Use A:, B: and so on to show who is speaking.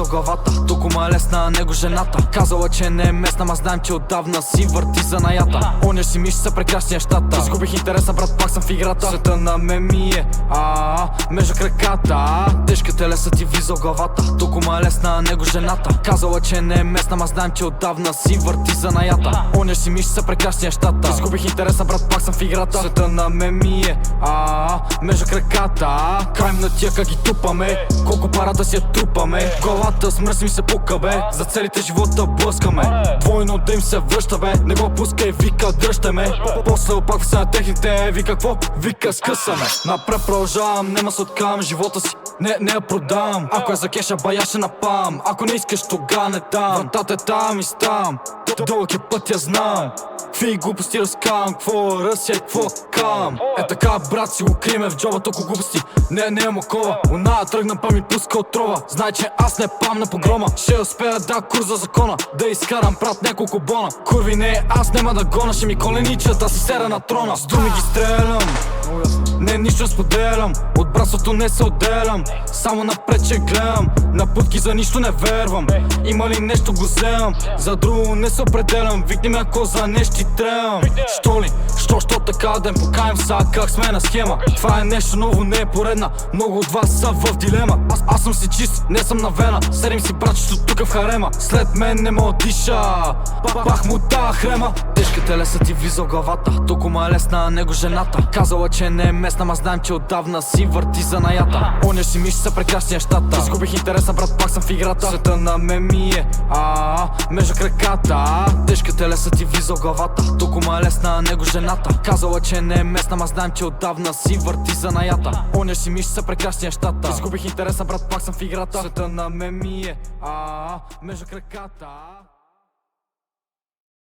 A: влизал главата. Толкова е лесна, него жената. Казала, че не е местна, ма знаем, че отдавна си върти занаята. Оня си мисли са прекрасни нещата. Изгубих интереса, брат, пак съм в играта. Света на мен ми е между краката. Тежката леса ти влизал главата. Толкова е лесна, него жената. Казала, че не е местна, ма знаем, че отдавна си върти занаята. Оня си мисли са прекрасни нещата. Изгубих интереса, брат, пак съм в играта. Света на мен ми е между краката. Краем на тия как ги тупаме. Колко пара да си я трупаме. Главата с мръс ми се пука, бе. За целите живота блъскаме. Двойно да им се връща, бе. Не го пускай, вика, дръжте ме. После опаква се на техните, вика какво? Вика, скъсаме. Напред продължавам, нема се откавам живота си. Не я продам. Ако е за кеша, бая ще напам. Ако не искаш, тога не дам. Вратата е там и стам. Дълъг е път, я знам. Какви глупости разкавам, какво ръся и какво кам. Е така, брат, си го криме в джоба, толкова глупости. Не е мокова. Она тръгна, па ми пуска отрова. Знай, че аз не пам на погрома. Ще успея да курс за закона. Да изкарам, брат, няколко бона. Курви, не, аз нема да гона. Ще ми коленича, да си сера на трона. С думи ги стрелям, не нищо споделям. От братството не се отделям. Само напред ще гледам. На путки за нищо не вервам. Има ли нещо го вземам. За друго не се определям. Викни ме ако за нещо ти требам. Що ли? Що така да им покаем са как сме на схема. Това е нещо ново, не е поредна. Много от вас са в дилема. Аз съм си чист, не съм на вена. Седим си братчето тук в харема. След мен не мо диша. Бах му да хрема. Тежката леса ти влизал главата. Толкова е лесна, него жената. Казала, че не е местна, ма знаем, че отдавна си върти занаята. Оня си мисли са прекрасни нещата. Изгубих интереса, брат, пак съм в играта. Света на мен ми е между краката. Тежката леса ти влизал главата. Толкова е лесна, него жената. Казала, че не е местна, ма знаем, че отдавна си върти занаята. Оня си мисли са прекрасни нещата. Изгубих интереса, брат, пак съм в играта. Света на мен ми е между краката.